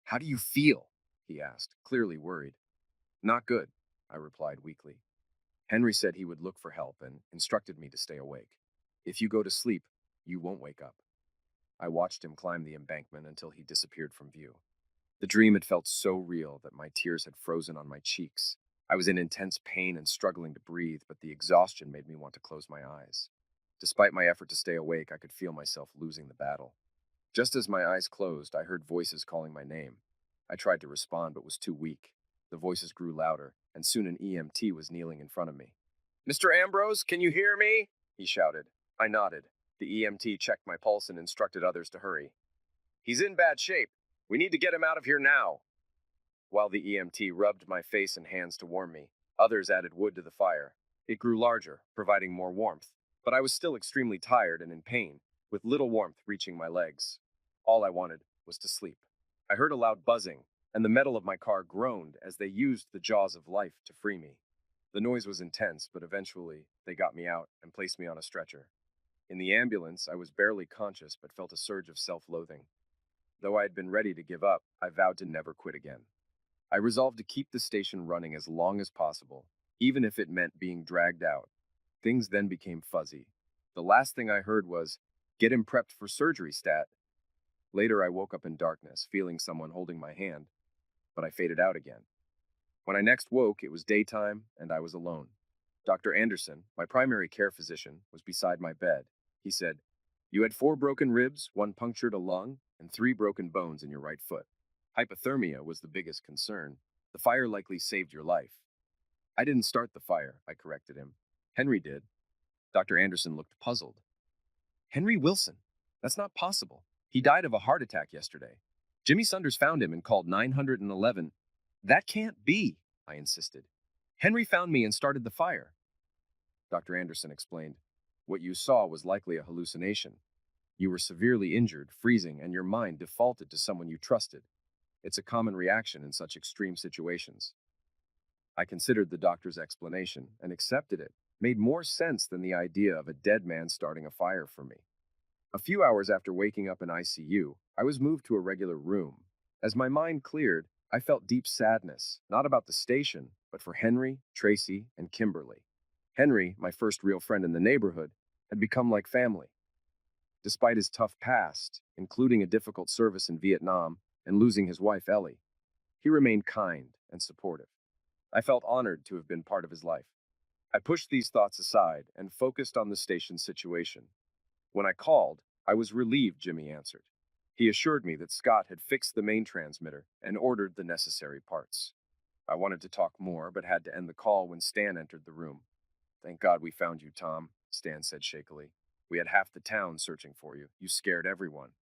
"How do you feel?" he asked, clearly worried. "Not good," I replied weakly. Henry said he would look for help and instructed me to stay awake. "If you go to sleep, you won't wake up." I watched him climb the embankment until he disappeared from view. The dream had felt so real that my tears had frozen on my cheeks. I was in intense pain and struggling to breathe, but the exhaustion made me want to close my eyes. Despite my effort to stay awake, I could feel myself losing the battle. Just as my eyes closed, I heard voices calling my name. I tried to respond, but was too weak. The voices grew louder, and soon an EMT was kneeling in front of me. "Mr. Ambrose, can you hear me?" he shouted. I nodded. The EMT checked my pulse and instructed others to hurry. "He's in bad shape. We need to get him out of here now." While the EMT rubbed my face and hands to warm me, others added wood to the fire. It grew larger, providing more warmth, but I was still extremely tired and in pain, with little warmth reaching my legs. All I wanted was to sleep. I heard a loud buzzing, and the metal of my car groaned as they used the jaws of life to free me. The noise was intense, but eventually they got me out and placed me on a stretcher. In the ambulance, I was barely conscious but felt a surge of self-loathing. Though I had been ready to give up, I vowed to never quit again. I resolved to keep the station running as long as possible, even if it meant being dragged out. Things then became fuzzy. The last thing I heard was, "Get him prepped for surgery, stat." Later, I woke up in darkness, feeling someone holding my hand, but I faded out again. When I next woke, it was daytime, and I was alone. Dr. Anderson, my primary care physician, was beside my bed. He said, "You had 4 broken ribs, 1 punctured a lung, and 3 broken bones in your right foot. Hypothermia was the biggest concern. The fire likely saved your life." "I didn't start the fire," I corrected him. "Henry did." Dr. Anderson looked puzzled. "Henry Wilson? That's not possible. He died of a heart attack yesterday. Jimmy Sunders found him and called 911. "That can't be," I insisted. "Henry found me and started the fire." Dr. Anderson explained, "What you saw was likely a hallucination. You were severely injured, freezing, and your mind defaulted to someone you trusted. It's a common reaction in such extreme situations." I considered the doctor's explanation and accepted it. Made more sense than the idea of a dead man starting a fire for me. A few hours after waking up in ICU, I was moved to a regular room. As my mind cleared, I felt deep sadness, not about the station, but for Henry, Tracy, and Kimberly. Henry, my first real friend in the neighborhood, had become like family. Despite his tough past, including a difficult service in Vietnam and losing his wife Ellie, he remained kind and supportive. I felt honored to have been part of his life. I pushed these thoughts aside and focused on the station's situation. When I called, I was relieved Jimmy answered. He assured me that Scott had fixed the main transmitter and ordered the necessary parts. I wanted to talk more, but had to end the call when Stan entered the room. "Thank God we found you, Tom," Stan said shakily. "We had half the town searching for you. You scared everyone."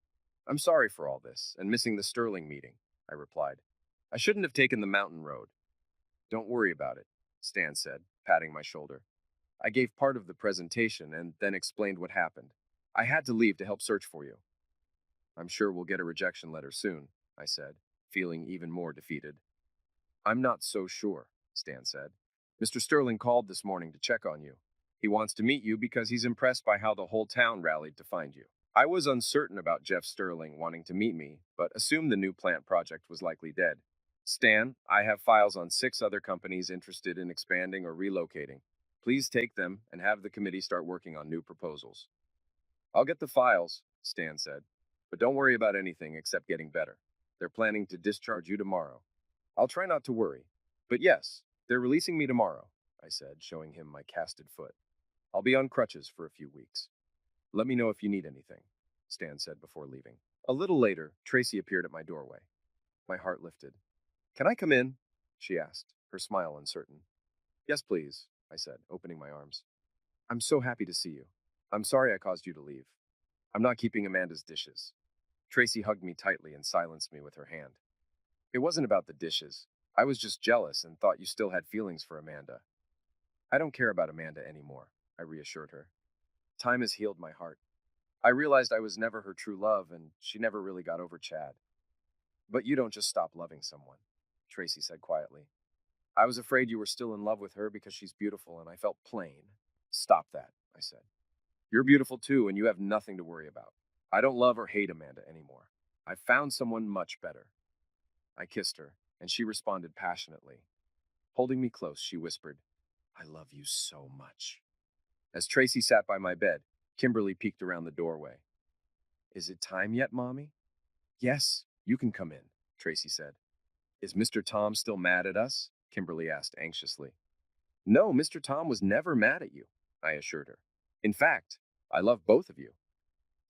"I'm sorry for all this and missing the Sterling meeting," I replied. "I shouldn't have taken the mountain road." "Don't worry about it," Stan said, patting my shoulder. I gave part of the presentation and then explained what happened. "I had to leave to help search for you." "I'm sure we'll get a rejection letter soon," I said, feeling even more defeated. "I'm not so sure," Stan said. "Mr. Sterling called this morning to check on you. He wants to meet you because he's impressed by how the whole town rallied to find you." I was uncertain about Jeff Sterling wanting to meet me, but assumed the new plant project was likely dead. "Stan, I have files on 6 other companies interested in expanding or relocating. Please take them and have the committee start working on new proposals." "I'll get the files," Stan said, "but don't worry about anything except getting better. They're planning to discharge you tomorrow." "I'll try not to worry. But yes, they're releasing me tomorrow," I said, showing him my casted foot. "I'll be on crutches for a few weeks. Let me know if you need anything," Stan said before leaving. A little later, Tracy appeared at my doorway. My heart lifted. "Can I come in?" she asked, her smile uncertain. "Yes, please," I said, opening my arms. "I'm so happy to see you. I'm sorry I caused you to leave. I'm not keeping Amanda's dishes." Tracy hugged me tightly and silenced me with her hand. "It wasn't about the dishes. I was just jealous and thought you still had feelings for Amanda." "I don't care about Amanda anymore," I reassured her. "Time has healed my heart." I realized I was never her true love, and she never really got over Chad. But you don't just stop loving someone, Tracy said quietly. I was afraid you were still in love with her because she's beautiful, and I felt plain. Stop that, I said. You're beautiful too, and you have nothing to worry about. I don't love or hate Amanda anymore. I've found someone much better. I kissed her, and she responded passionately. Holding me close, she whispered, I love you so much. As Tracy sat by my bed, Kimberly peeked around the doorway. Is it time yet, Mommy? Yes, you can come in, Tracy said. Is Mr. Tom still mad at us? Kimberly asked anxiously. No, Mr. Tom was never mad at you, I assured her. In fact, I love both of you.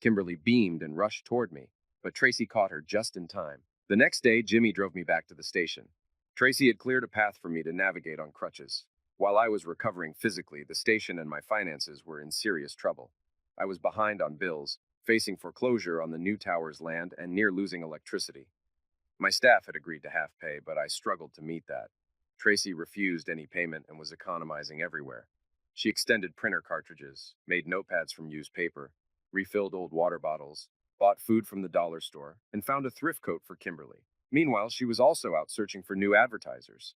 Kimberly beamed and rushed toward me, but Tracy caught her just in time. The next day, Jimmy drove me back to the station. Tracy had cleared a path for me to navigate on crutches. While I was recovering physically, the station and my finances were in serious trouble. I was behind on bills, facing foreclosure on the new tower's land, and near losing electricity. My staff had agreed to half pay, but I struggled to meet that. Tracy refused any payment and was economizing everywhere. She extended printer cartridges, made notepads from used paper, refilled old water bottles, bought food from the dollar store, and found a thrift coat for Kimberly. Meanwhile, she was also out searching for new advertisers.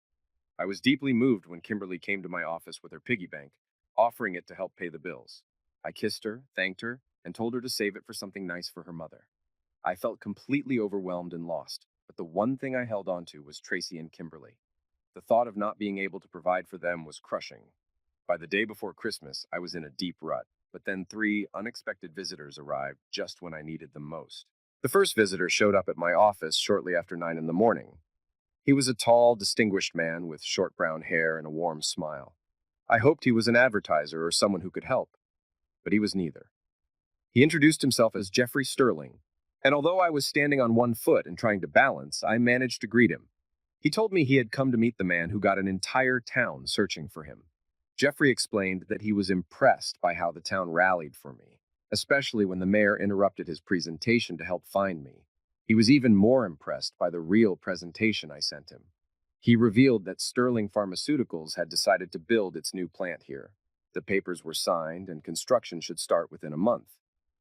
I was deeply moved when Kimberly came to my office with her piggy bank, offering it to help pay the bills. I kissed her, thanked her, and told her to save it for something nice for her mother. I felt completely overwhelmed and lost, but the one thing I held on to was Tracy and Kimberly. The thought of not being able to provide for them was crushing. By the day before Christmas, I was in a deep rut, but then three unexpected visitors arrived just when I needed them most. The first visitor showed up at my office shortly after 9 in the morning. He was a tall, distinguished man with short brown hair and a warm smile. I hoped he was an advertiser or someone who could help, but he was neither. He introduced himself as Jeffrey Sterling, and although I was standing on one foot and trying to balance, I managed to greet him. He told me he had come to meet the man who got an entire town searching for him. Jeffrey explained that he was impressed by how the town rallied for me, especially when the mayor interrupted his presentation to help find me. He was even more impressed by the real presentation I sent him. He revealed that Sterling Pharmaceuticals had decided to build its new plant here. The papers were signed and construction should start within a month.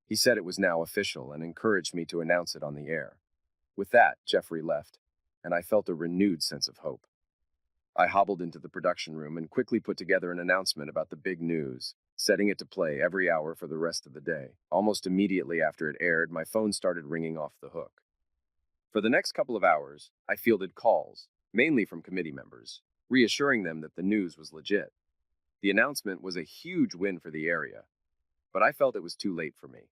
He said it was now official and encouraged me to announce it on the air. With that, Jeffrey left, and I felt a renewed sense of hope. I hobbled into the production room and quickly put together an announcement about the big news, setting it to play every hour for the rest of the day. Almost immediately after it aired, my phone started ringing off the hook. For the next couple of hours, I fielded calls, mainly from committee members, reassuring them that the news was legit. The announcement was a huge win for the area, but I felt it was too late for me.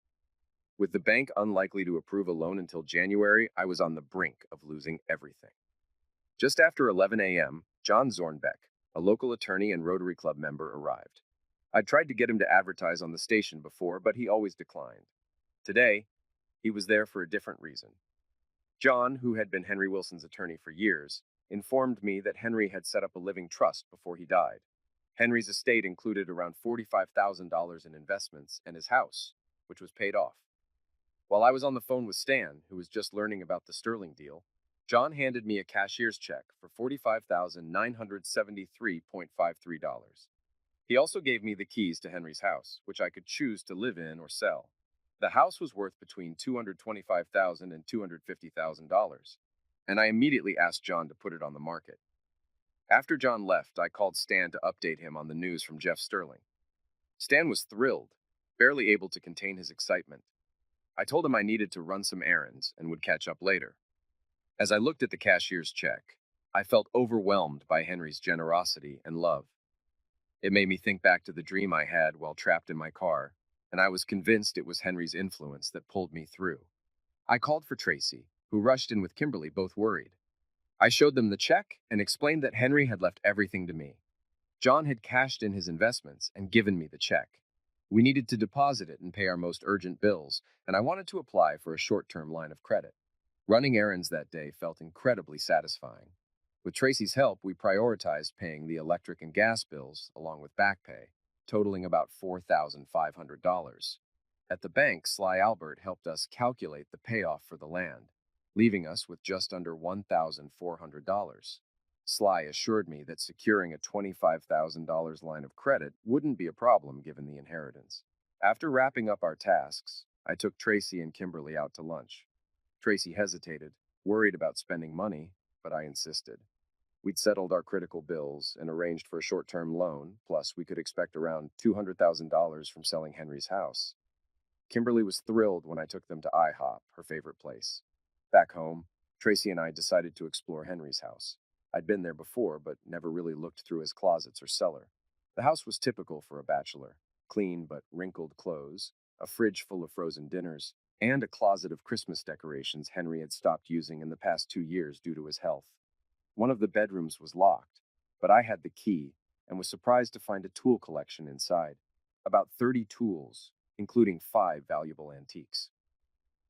With the bank unlikely to approve a loan until January, I was on the brink of losing everything. Just after 11 a.m., John Zornbeck, a local attorney and Rotary Club member, arrived. I'd tried to get him to advertise on the station before, but he always declined. Today, he was there for a different reason. John, who had been Henry Wilson's attorney for years, informed me that Henry had set up a living trust before he died. Henry's estate included around $45,000 in investments and his house, which was paid off. While I was on the phone with Stan, who was just learning about the Sterling deal, John handed me a cashier's check for $45,973.53. He also gave me the keys to Henry's house, which I could choose to live in or sell. The house was worth between $225,000 and $250,000, and I immediately asked John to put it on the market. After John left, I called Stan to update him on the news from Jeff Sterling. Stan was thrilled, barely able to contain his excitement. I told him I needed to run some errands and would catch up later. As I looked at the cashier's check, I felt overwhelmed by Henry's generosity and love. It made me think back to the dream I had while trapped in my car, and I was convinced it was Henry's influence that pulled me through. I called for Tracy, who rushed in with Kimberly, both worried. I showed them the check and explained that Henry had left everything to me. John had cashed in his investments and given me the check. We needed to deposit it and pay our most urgent bills, and I wanted to apply for a short-term line of credit. Running errands that day felt incredibly satisfying. With Tracy's help, we prioritized paying the electric and gas bills along with back pay, totaling about $4,500. At the bank, Sly Albert helped us calculate the payoff for the land, leaving us with just under $1,400. Sly assured me that securing a $25,000 line of credit wouldn't be a problem given the inheritance. After wrapping up our tasks, I took Tracy and Kimberly out to lunch. Tracy hesitated, worried about spending money, but I insisted. We'd settled our critical bills and arranged for a short-term loan, plus we could expect around $200,000 from selling Henry's house. Kimberly was thrilled when I took them to IHOP, her favorite place. Back home, Tracy and I decided to explore Henry's house. I'd been there before, but never really looked through his closets or cellar. The house was typical for a bachelor: clean but wrinkled clothes, a fridge full of frozen dinners, and a closet of Christmas decorations Henry had stopped using in the past 2 years due to his health. One of the bedrooms was locked, but I had the key and was surprised to find a tool collection inside. About 30 tools, including 5 valuable antiques.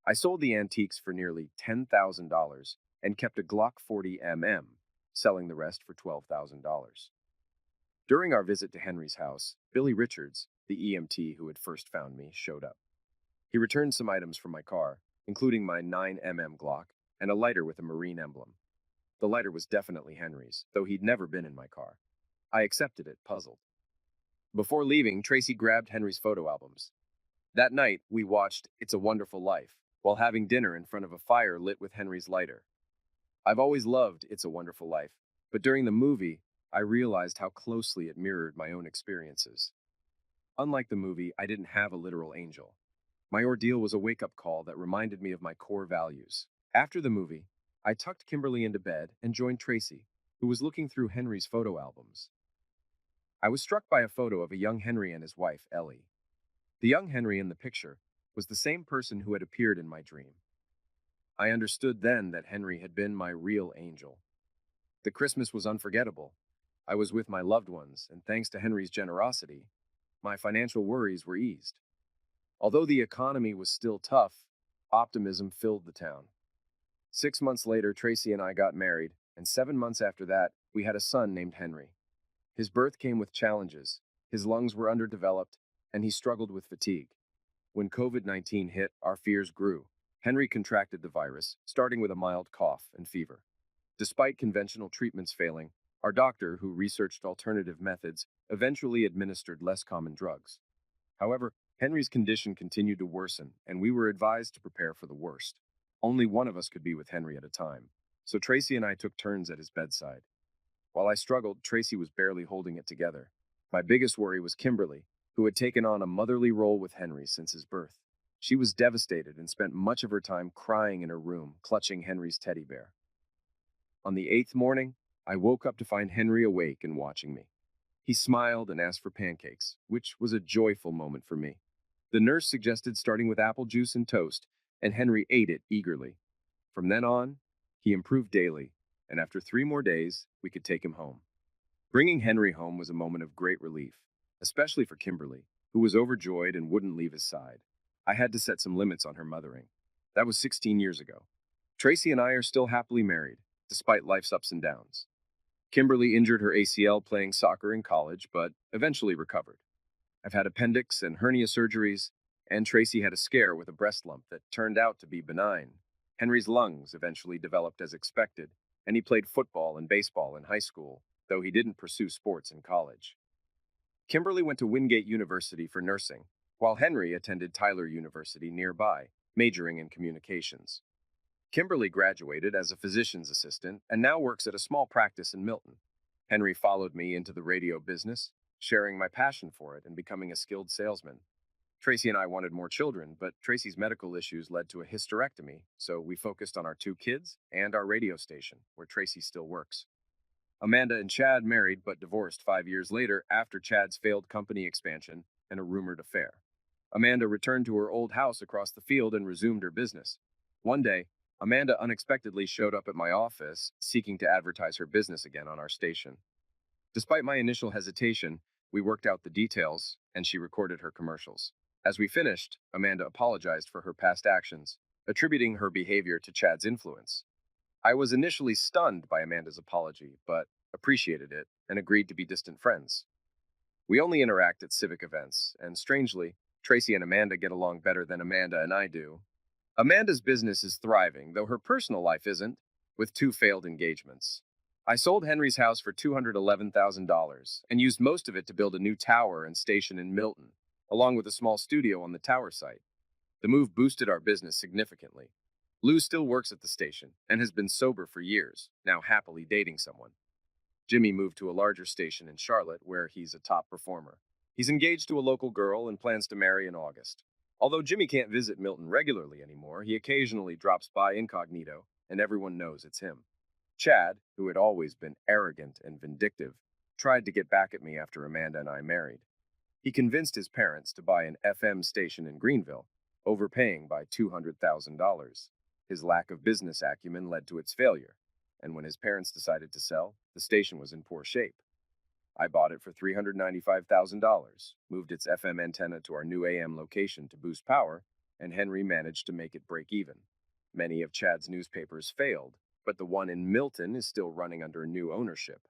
I sold the antiques for nearly $10,000 and kept a Glock 40 selling the rest for $12,000. During our visit to Henry's house, Billy Richards, the EMT who had first found me, showed up. He returned some items from my car, including my 9mm Glock and a lighter with a Marine emblem. The lighter was definitely Henry's, though he'd never been in my car. I accepted it, puzzled. Before leaving, Tracy grabbed Henry's photo albums. That night, we watched It's a Wonderful Life while having dinner in front of a fire lit with Henry's lighter. I've always loved It's a Wonderful Life, but during the movie, I realized how closely it mirrored my own experiences. Unlike the movie, I didn't have a literal angel. My ordeal was a wake-up call that reminded me of my core values. After the movie, I tucked Kimberly into bed and joined Tracy, who was looking through Henry's photo albums. I was struck by a photo of a young Henry and his wife, Ellie. The young Henry in the picture was the same person who had appeared in my dream. I understood then that Henry had been my real angel. The Christmas was unforgettable. I was with my loved ones, and thanks to Henry's generosity, my financial worries were eased. Although the economy was still tough, optimism filled the town. 6 months later, Tracy and I got married, and 7 months after that, we had a son named Henry. His birth came with challenges. His lungs were underdeveloped, and he struggled with fatigue. When COVID-19 hit, our fears grew. Henry contracted the virus, starting with a mild cough and fever. Despite conventional treatments failing, our doctor, who researched alternative methods, eventually administered less common drugs. However, Henry's condition continued to worsen, and we were advised to prepare for the worst. Only one of us could be with Henry at a time, so Tracy and I took turns at his bedside. While I struggled, Tracy was barely holding it together. My biggest worry was Kimberly, who had taken on a motherly role with Henry since his birth. She was devastated and spent much of her time crying in her room, clutching Henry's teddy bear. On the 8th morning, I woke up to find Henry awake and watching me. He smiled and asked for pancakes, which was a joyful moment for me. The nurse suggested starting with apple juice and toast, and Henry ate it eagerly. From then on, he improved daily, and after 3 more days, we could take him home. Bringing Henry home was a moment of great relief, especially for Kimberly, who was overjoyed and wouldn't leave his side. I had to set some limits on her mothering. That was 16 years ago. Tracy and I are still happily married, despite life's ups and downs. Kimberly injured her ACL playing soccer in college, but eventually recovered. I've had appendix and hernia surgeries, and Tracy had a scare with a breast lump that turned out to be benign. Henry's lungs eventually developed as expected, and he played football and baseball in high school, though he didn't pursue sports in college. Kimberly went to Wingate University for nursing, while Henry attended Tyler University nearby, majoring in communications. Kimberly graduated as a physician's assistant and now works at a small practice in Milton. Henry followed me into the radio business, sharing my passion for it and becoming a skilled salesman. Tracy and I wanted more children, but Tracy's medical issues led to a hysterectomy, so we focused on our 2 kids and our radio station, where Tracy still works. Amanda and Chad married but divorced 5 years later after Chad's failed company expansion and a rumored affair. Amanda returned to her old house across the field and resumed her business. One day, Amanda unexpectedly showed up at my office, seeking to advertise her business again on our station. Despite my initial hesitation, we worked out the details, and she recorded her commercials. As we finished, Amanda apologized for her past actions, attributing her behavior to Chad's influence. I was initially stunned by Amanda's apology, but appreciated it and agreed to be distant friends. We only interact at civic events, and strangely, Tracy and Amanda get along better than Amanda and I do. Amanda's business is thriving, though her personal life isn't, with 2 failed engagements. I sold Henry's house for $211,000 and used most of it to build a new tower and station in Milton, along with a small studio on the tower site. The move boosted our business significantly. Lou still works at the station and has been sober for years, now happily dating someone. Jimmy moved to a larger station in Charlotte where he's a top performer. He's engaged to a local girl and plans to marry in August. Although Jimmy can't visit Milton regularly anymore, he occasionally drops by incognito, and everyone knows it's him. Chad, who had always been arrogant and vindictive, tried to get back at me after Amanda and I married. He convinced his parents to buy an FM station in Greenville, overpaying by $200,000. His lack of business acumen led to its failure, and when his parents decided to sell, the station was in poor shape. I bought it for $395,000, moved its FM antenna to our new AM location to boost power, and Henry managed to make it break even. Many of Chad's newspapers failed, but the one in Milton is still running under new ownership.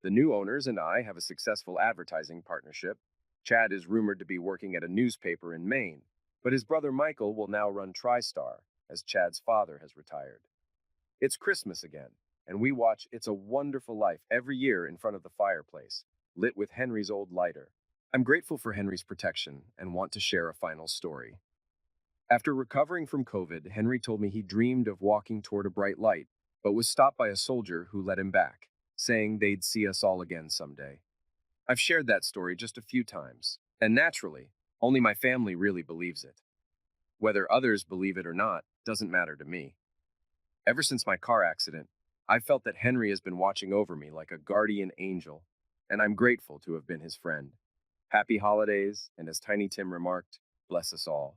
The new owners and I have a successful advertising partnership. Chad is rumored to be working at a newspaper in Maine, but his brother Michael will now run TriStar, as Chad's father has retired. It's Christmas again, and we watch It's a Wonderful Life every year in front of the fireplace, lit with Henry's old lighter. I'm grateful for Henry's protection and want to share a final story. After recovering from COVID, Henry told me he dreamed of walking toward a bright light, but was stopped by a soldier who led him back, saying they'd see us all again someday. I've shared that story just a few times, and naturally, only my family really believes it. Whether others believe it or not doesn't matter to me. Ever since my car accident, I've felt that Henry has been watching over me like a guardian angel, and I'm grateful to have been his friend. Happy holidays, and as Tiny Tim remarked, bless us all.